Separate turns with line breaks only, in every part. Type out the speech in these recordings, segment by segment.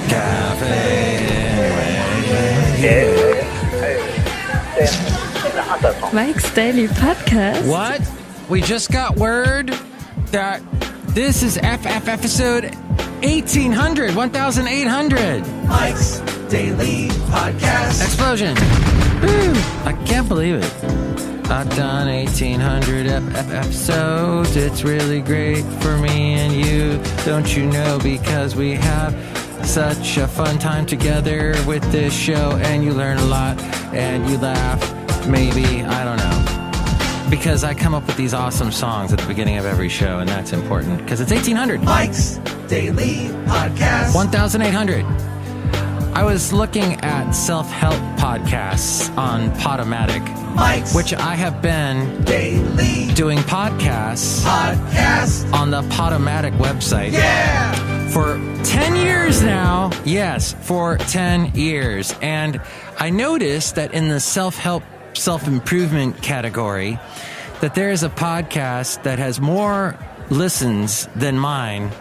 Café Anyway.
Mike's Daily Podcast.
What? We just got word that this is eff-eff-effizode 1800, 1800.
Mike's Daily Podcast.
Explosion. Woo. I can't believe it. I've done 1800 episodes. It's really great for me and you. Don't you know? Because we have such a fun time together with this show, and you learn a lot and you laugh. Maybe, I don't know. Because I come up with these awesome songs at the beginning of every show, and that's important because it's 1800.
Mike's Daily Podcast.
1800. I was looking at self-help podcasts on Podomatic,
Mike's
which I have been
Daily
doing podcasts on the Podomatic website for 10 years now. Yes, for 10 years. And I noticed that in the self-help, self-improvement category, that there is a podcast that has more listens than mine.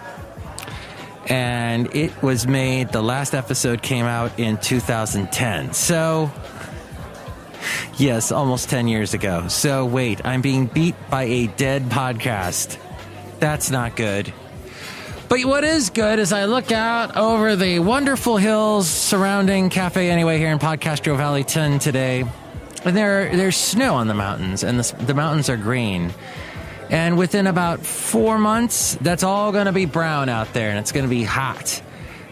And it was made, the last episode came out in 2010. So, yes, almost 10 years ago. So, wait, I'm being beat by a dead podcast. That's not good. But what is good is I look out over the wonderful hills surrounding Café Anyway here in Podcastro Valley 10 today. And there's snow on the mountains, and the mountains are green. And within about 4 months, that's all going to be brown out there, and it's going to be hot.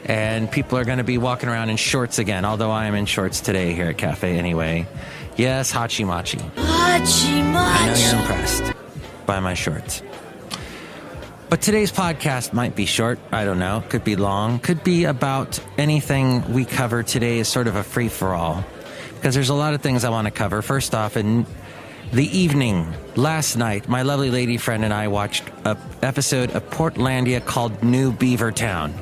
And people are going to be walking around in shorts again, although I am in shorts today here at Café Anyway. Yes, Hachi Machi.
Hachi Machi.
I know you're impressed by my shorts. But today's podcast might be short. I don't know. Could be long. Could be about anything we cover today is sort of a free-for-all. Because there's a lot of things I want to cover. First off, in the evening, last night, my lovely lady friend and I watched an episode of Portlandia called New Beavertown.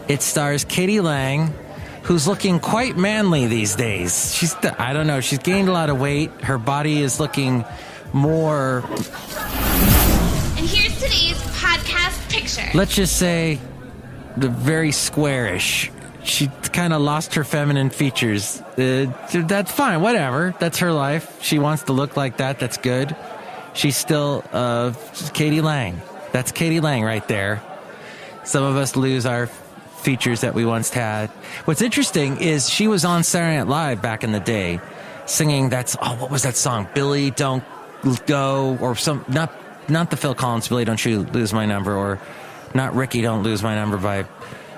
It stars Katie Lang, who's looking quite manly these days. I don't know, she's gained a lot of weight. Her body is looking more...
And here's today's podcast picture.
Let's just say, very squarish. She kind of lost her feminine features. That's fine, whatever. That's her life. She wants to look like that. That's good. She's still Katie Lang. That's Katie Lang right there. Some of us lose our features that we once had. What's interesting is she was on Saturday Night Live back in the day singing what was that song? Billy Don't Go, or some, not the Phil Collins, Billy Don't You Lose My Number, or not Ricky Don't Lose My Number by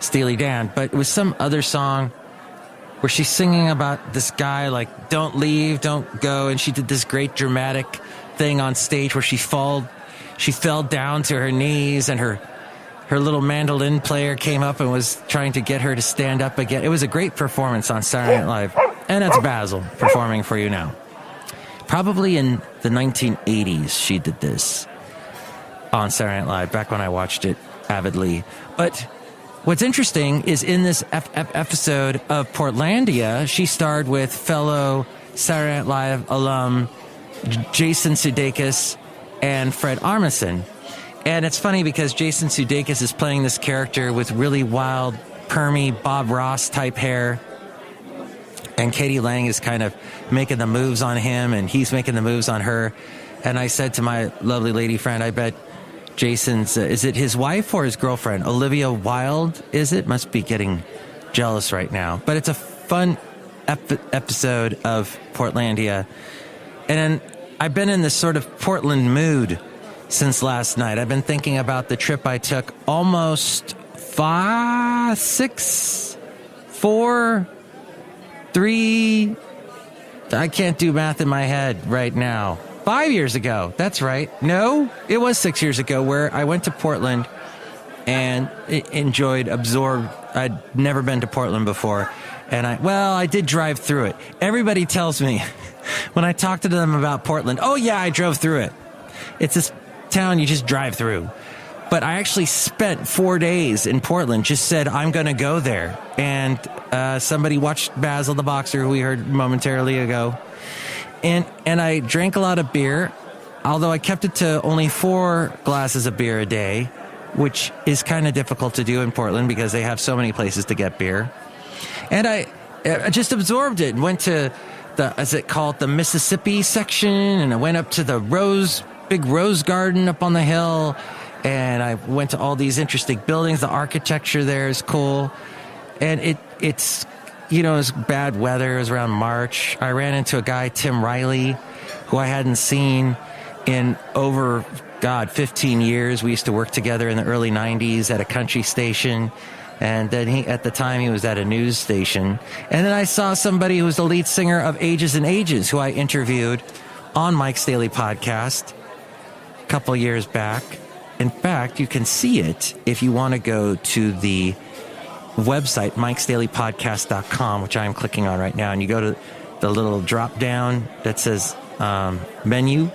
Steely Dan, but it was some other song where she's singing about this guy, like, don't leave, don't go, and she did this great dramatic thing on stage where she fell down to her knees, and her little mandolin player came up and was trying to get her to stand up again. It was a great performance on Saturday Night Live, and that's Basil performing for you now. Probably in the 1980s she did this on Saturday Night Live, back when I watched it avidly. But what's interesting is in this episode of Portlandia, she starred with fellow Saturday Night Live alum Jason Sudeikis and Fred Armisen. And it's funny because Jason Sudeikis is playing this character with really wild, permy Bob Ross type hair. And Katie Lang is kind of making the moves on him, and he's making the moves on her. And I said to my lovely lady friend, I bet Jason's, is it his wife or his girlfriend? Olivia Wilde, is it? Must be getting jealous right now. But it's a fun episode of Portlandia. And I've been in this sort of Portland mood since last night. I've been thinking about the trip I took almost 5, 6, 4, 3, I can't do math in my head right now. 5 years ago. That's right. No, it was 6 years ago where I went to Portland and absorbed. I'd never been to Portland before. And I did drive through it. Everybody tells me when I talk to them about Portland, oh yeah, I drove through it. It's this town you just drive through. But I actually spent 4 days in Portland, just said, I'm going to go there. And somebody watched Basil the Boxer, who we heard momentarily ago. And I drank a lot of beer, although I kept it to only 4 glasses of beer a day. which is kind of difficult to do in Portland because they have so many places to get beer. And I just absorbed it and went to the Mississippi section, and I went up to the big rose garden up on the hill, and I went to all these interesting buildings. The architecture there is cool, and it's it was bad weather. It was around March. I ran into a guy, Tim Riley, who I hadn't seen in over 15 years. We used to work together in the early 90s at a country station. And then at the time he was at a news station. And then I saw somebody who was the lead singer of Ages and Ages, who I interviewed on Mike's Daily Podcast a couple years back. In fact, you can see it if you want to go to the website, MikesDailyPodcast1800Survivors, which I'm clicking on right now. And you go to the little drop down that says menu,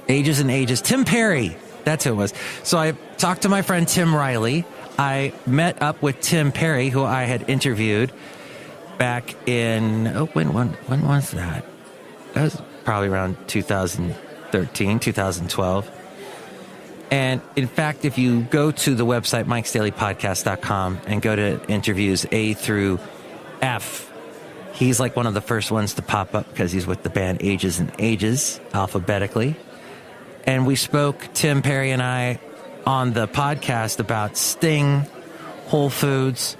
Ages and Ages. Tim Perry, that's who it was. So I talked to my friend Tim Riley. I met up with Tim Perry, who I had interviewed back in, when was that? That was probably around 2013, 2012. And in fact, if you go to the website, MikesDailyPodcast.com, and go to interviews A through F, he's like one of the first ones to pop up because he's with the band Ages and Ages, alphabetically. And we spoke, Tim Perry and I, on the podcast about Sting, Whole Foods,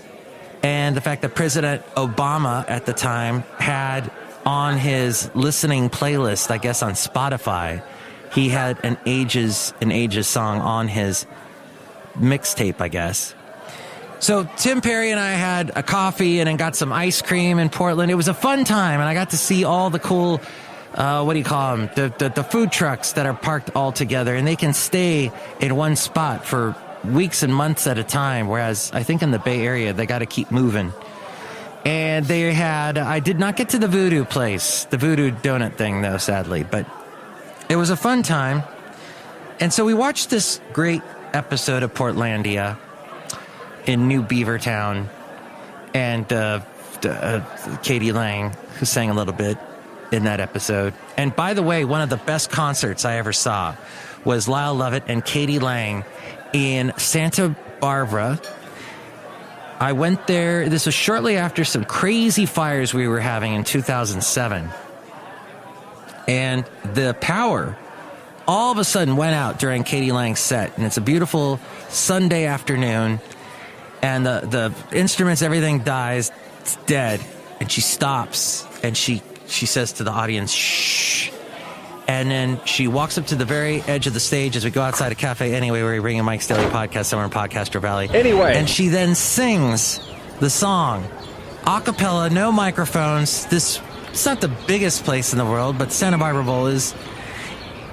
and the fact that President Obama at the time had on his listening playlist, I guess on Spotify, he had an Ages and Ages song on his mixtape, I guess. So Tim Perry and I had a coffee and then got some ice cream in Portland. It was a fun time, and I got to see all the cool what do you call them? The food trucks that are parked all together, and they can stay in one spot for weeks and months at a time. Whereas I think in the Bay Area, they got to keep moving. And they had, I did not get to the voodoo place, the voodoo donut thing though, sadly, but it was a fun time. And so we watched this great episode of Portlandia in New Beavertown, and Katie Lang, who sang a little bit in that episode. And by the way, one of the best concerts I ever saw was Lyle Lovett and Katie Lang in Santa Barbara. I went there, this was shortly after some crazy fires we were having in 2007. And the power all of a sudden went out during Katie Lang's set. And it's a beautiful Sunday afternoon. And the instruments, everything dies. It's dead. And she stops and she says to the audience, shh. And then she walks up to the very edge of the stage as we go outside of Café Anyway, where we bring in Mike's Daily Podcast somewhere in Podcaster Valley.
Anyway.
And she then sings the song. A cappella, no microphones. It's not the biggest place in the world, but Santa Barbara Bowl is.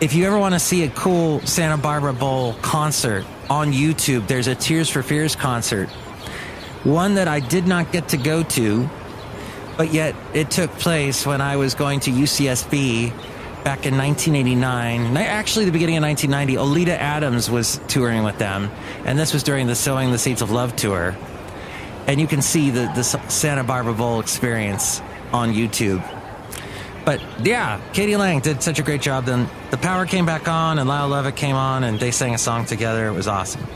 If you ever want to see a cool Santa Barbara Bowl concert on YouTube, there's a Tears for Fears concert. One that I did not get to go to, but yet it took place when I was going to UCSB back in 1989. Actually, the beginning of 1990, Oleta Adams was touring with them, and this was during the Sowing the Seeds of Love tour. And you can see the Santa Barbara Bowl experience on YouTube. But yeah, Katie Lang did such a great job. Then the power came back on, and Lyle Lovett came on, and they sang a song together. It was awesome.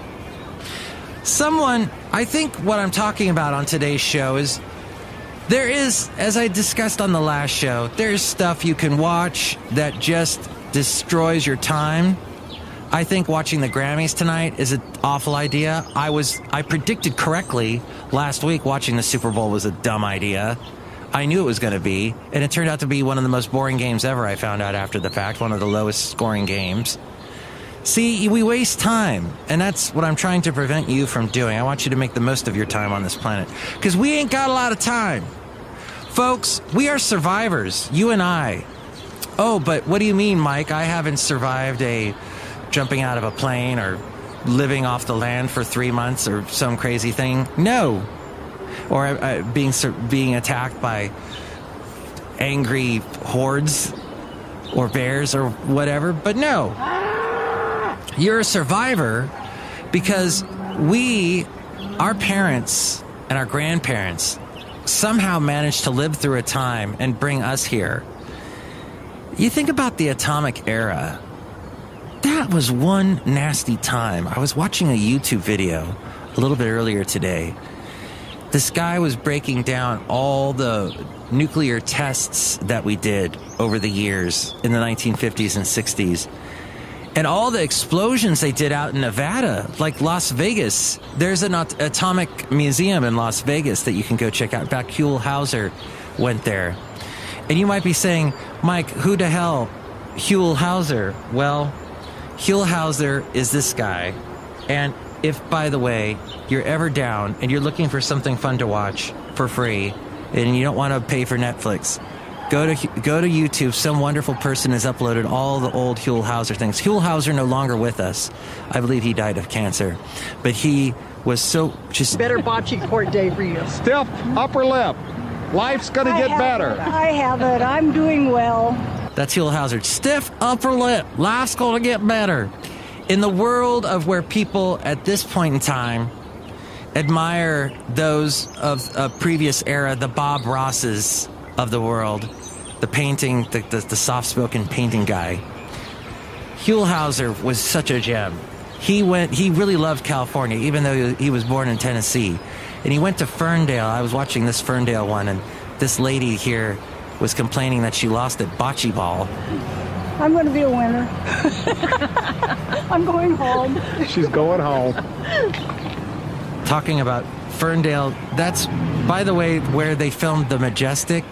I think what I'm talking about on today's show is, there is, as I discussed on the last show, there's stuff you can watch that just destroys your time. I think watching the Grammys tonight is an awful idea. I predicted correctly last week watching the Super Bowl was a dumb idea. I knew it was going to be, and it turned out to be one of the most boring games ever, I found out after the fact, one of the lowest scoring games. See, we waste time, and that's what I'm trying to prevent you from doing. I want you to make the most of your time on this planet, because we ain't got a lot of time. Folks, we are survivors, you and I. Oh, but what do you mean, Mike? I haven't survived jumping out of a plane or living off the land for 3 months or some crazy thing. No. Or being attacked by angry hordes or bears or whatever. But no. You're a survivor because our parents and our grandparents somehow managed to live through a time and bring us here. You think about the atomic era. that was one nasty time. I was watching a YouTube video a little bit earlier today. This guy was breaking down all the nuclear tests that we did over the years in the 1950s and 60s. And all the explosions they did out in Nevada, like Las Vegas. There's an atomic museum in Las Vegas that you can go check out. In fact, Chely Shoehart went there. And you might be saying, Mike, who the hell? Chely Shoehart. Well, Chely Shoehart is this guy. And if, by the way, you're ever down and you're looking for something fun to watch for free and you don't want to pay for Netflix, go to YouTube. Some wonderful person has uploaded all the old Chely Shoehart things. Chely Shoehart no longer with us. I believe he died of cancer. But he was so just...
Better bocce court day for you.
Stiff upper lip. Life's going to get better.
I have it. I'm doing well.
That's Chely Shoehart. Stiff upper lip. Life's going to get better. In the world of where people at this point in time admire those of a previous era, the Bob Rosses of the world, the painting, the soft-spoken painting guy, Chely Shoehart was such a gem. He really loved California, even though he was born in Tennessee. And he went to Ferndale. I was watching this Ferndale one, and this lady here was complaining that she lost at bocce ball.
I'm going to be a winner. I'm going home.
She's going home.
Talking about Ferndale, that's, by the way, where they filmed The Majestic,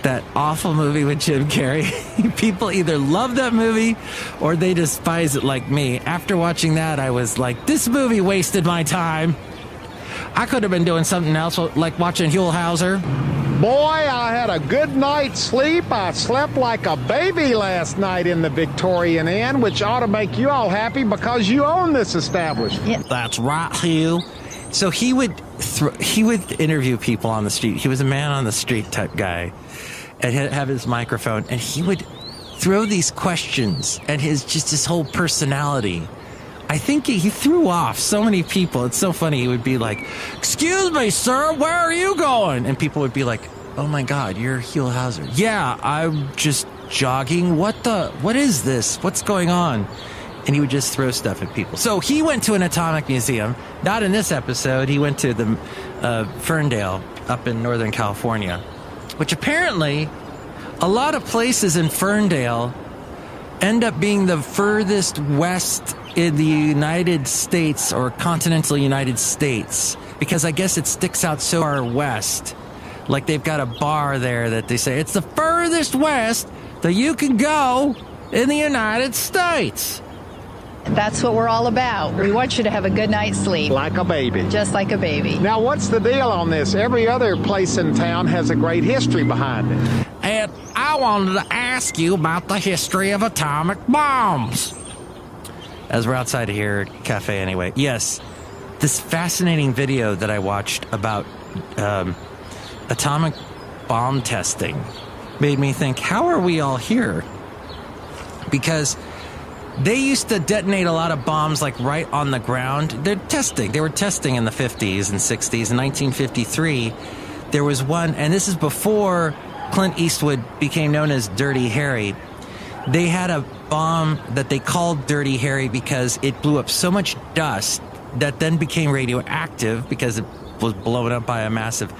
that awful movie with Jim Carrey. People either love that movie or they despise it like me. After watching that, I was like, this movie wasted my time. I could have been doing something else, like watching Chely Shoehart.
Boy, I had a good night's sleep. I slept like a baby last night in the Victorian Inn, which ought to make you all happy because you own this establishment.
Yeah. That's right, Hugh. So he would interview people on the street. He was a man on the street type guy, and he'd have his microphone, and he would throw these questions, and his whole personality. I think he threw off so many people. It's so funny. He would be like, "Excuse me, sir, where are you going?" And people would be like, "Oh my God, you're Chely Shoehart." "Yeah, I'm just jogging. What is this? What's going on?" And he would just throw stuff at people. So he went to an atomic museum. Not in this episode. He went to the Ferndale up in Northern California, which apparently a lot of places in Ferndale end up being the furthest west in the United States or continental United States, because I guess it sticks out so far west. Like they've got a bar there that they say it's the furthest west that you can go in the United States.
That's what we're all about. We want you to have a good night's sleep.
Like a baby.
Just like a baby.
Now, what's the deal on this? Every other place in town has a great history behind it.
And I wanted to ask you about the history of atomic bombs. As we're outside of here at Café Anyway. Yes, this fascinating video that I watched about atomic bomb testing made me think, how are we all here? Because they used to detonate a lot of bombs like right on the ground. They were testing in the 50s and 60s. In 1953, there was one, and this is before Clint Eastwood became known as Dirty Harry. They had a bomb that they called Dirty Harry because it blew up so much dust that then became radioactive because it was blown up by a massive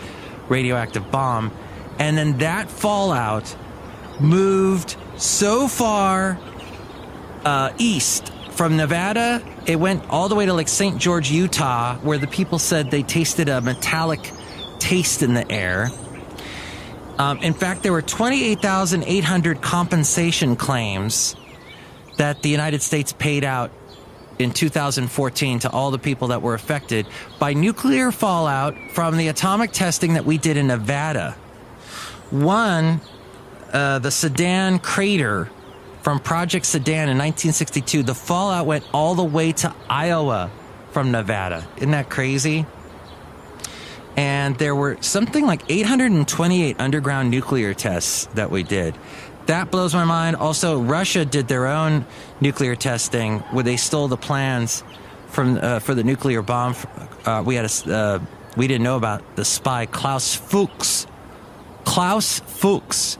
radioactive bomb. And then that fallout moved so far east from Nevada, it went all the way to like St. George, Utah, where the people said they tasted a metallic taste in the air. In fact, there were 28,800 compensation claims that the United States paid out in 2014 to all the people that were affected by nuclear fallout from the atomic testing that we did in Nevada. One, the Sedan crater from Project Sedan in 1962, the fallout went all the way to Iowa from Nevada. Isn't that crazy? And there were something like 828 underground nuclear tests that we did. That blows my mind. Also, Russia did their own nuclear testing where they stole the plans from for the nuclear bomb. We didn't know about the spy Klaus Fuchs. Klaus Fuchs.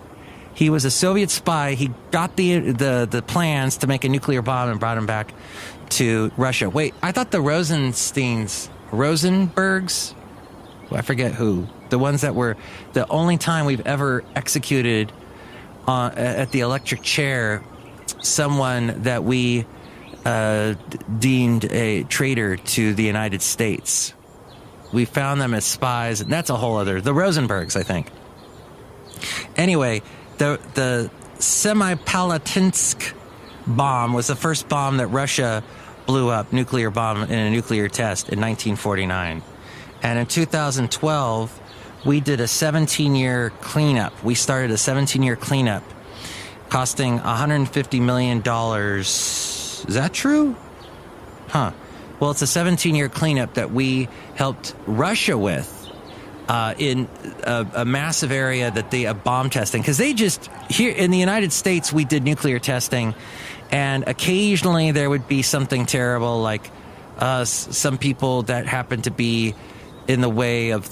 He was a Soviet spy. He got the plans to make a nuclear bomb and brought them back to Russia. Wait, I thought the Rosenbergs, I forget who, the ones that were the only time we've ever executed at the electric chair someone that we deemed a traitor to the United States. We found them as spies, and that's a whole other... The Rosenbergs, I think. Anyway, the Semipalatinsk bomb was the first bomb that Russia blew up, nuclear bomb in a nuclear test in 1949. And in 2012, we did a 17-year cleanup. We started a 17-year cleanup costing $150 million. Is that true? Huh. Well, it's a 17-year cleanup that we helped Russia with in a massive area that they have bomb testing. Because they just, here in the United States, we did nuclear testing, and occasionally there would be something terrible, like some people that happened to be in the way of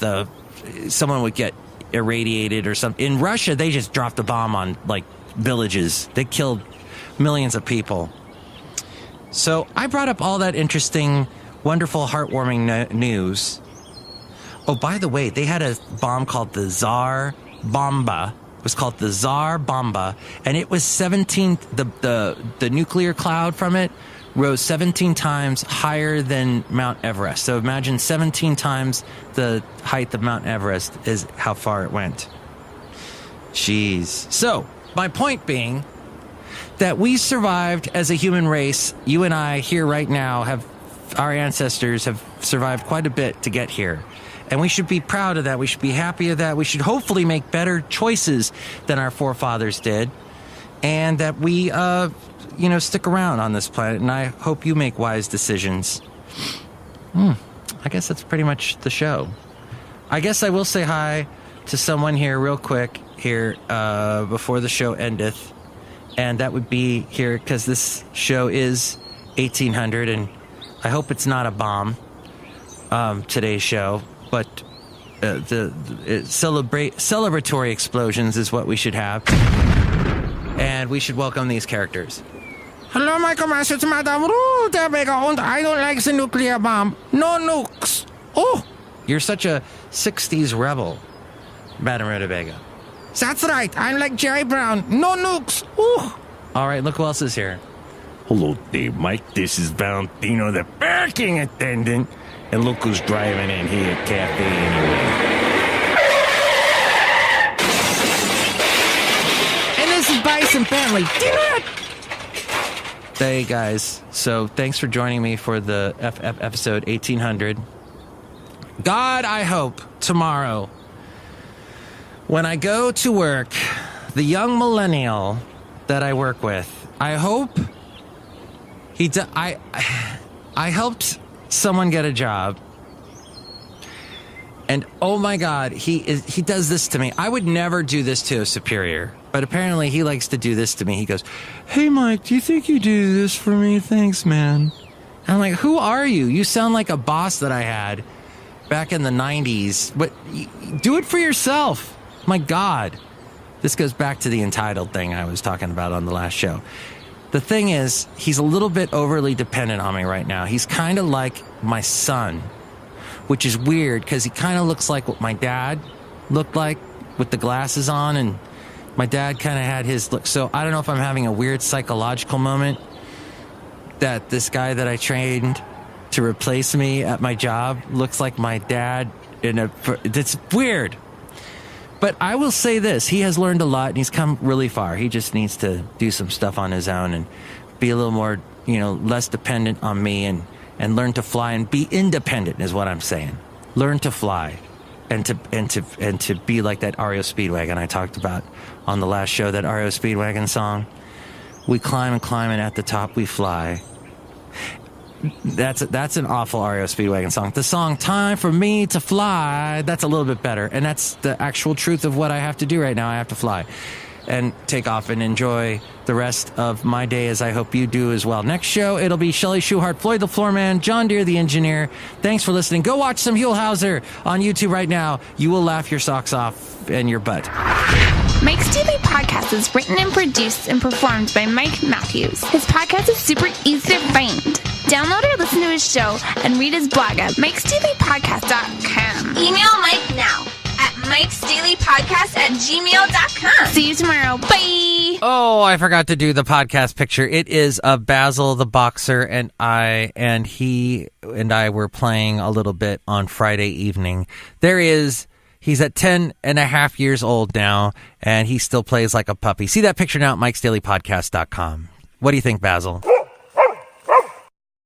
someone would get irradiated or something. In Russia, they just dropped a bomb on, like, villages. They killed millions of people. So I brought up all that interesting, wonderful, heartwarming news. Oh, by the way, they had a bomb called the Tsar Bomba. It was called the Tsar Bomba, and it was 17. The nuclear cloud from it rose 17 times higher than Mount Everest. So imagine 17 times the height of Mount Everest is how far it went. Jeez. So my point being that we survived as a human race. You and I here right now our ancestors have survived quite a bit to get here. And we should be proud of that. We should be happy of that. We should hopefully make better choices than our forefathers did. And that we, stick around on this planet. And I hope you make wise decisions. I guess that's pretty much the show. I guess I will say hi to someone here real quick here before the show endeth. And that would be here because this show is 1800. And I hope it's not a bomb, today's show. But celebratory explosions is what we should have. And we should welcome these characters. Hello, my commander, it's Madame Rootabega, and I don't like the nuclear bomb. No nukes. Oh, you're such a 60s rebel, Madame Rootabega. That's right, I'm like Jerry Brown. No nukes. Oh. All right, look who else is here.
Hello there, Mike. This is Valentino, the parking attendant. And look who's driving in here at Café Anyway.
And this is Bison Bentley. Hey, guys. So thanks for joining me for the eff-eff-effizode 1800. God, I hope tomorrow, when I go to work, the young millennial that I work with, I hope I helped someone get a job, and oh my God, he does this to me. I would never do this to a superior, but apparently he likes to do this to me. He goes, "Hey Mike, do you think you do this for me? Thanks, man." And I'm like, who are you? You sound like a boss that I had back in the 90s, but do it for yourself. My God. This goes back to the entitled thing I was talking about on the last show. The thing is, he's a little bit overly dependent on me right now. He's kind of like my son, which is weird because he kind of looks like what my dad looked like with the glasses on, and my dad kind of had his look. So I don't know if I'm having a weird psychological moment that this guy that I trained to replace me at my job looks like my dad. It's weird. But I will say this, he has learned a lot and he's come really far. He just needs to do some stuff on his own and be a little more, less dependent on me and learn to fly and be independent is what I'm saying. Learn to fly and to be like that REO Speedwagon I talked about on the last show, that REO Speedwagon song. We climb and climb and at the top we fly. That's an awful REO Speedwagon song. The song "Time for Me to Fly," that's a little bit better, and that's the actual truth of what I have to do right now. I have to fly and take off and enjoy the rest of my day, as I hope you do as well. Next show, it'll be Chely Shoehart, Floyd the Floorman, John Deere the engineer. Thanks for listening. Go watch some Huelhauser on YouTube right now. You will laugh your socks off and your butt.
Mike's Daily Podcast is written and produced and performed by Mike Matthews. His podcast is super easy to find. Download or listen to his show and read his blog at MikesDailyPodcast.com. Email Mike now at MikesDailyPodcast@gmail.com. See you tomorrow. Bye!
Oh, I forgot to do the podcast picture. It is of Basil the boxer, and he and I were playing a little bit on Friday evening. He's at 10 and a half years old now, and he still plays like a puppy. See that picture now at MikesDailyPodcast.com. What do you think, Basil?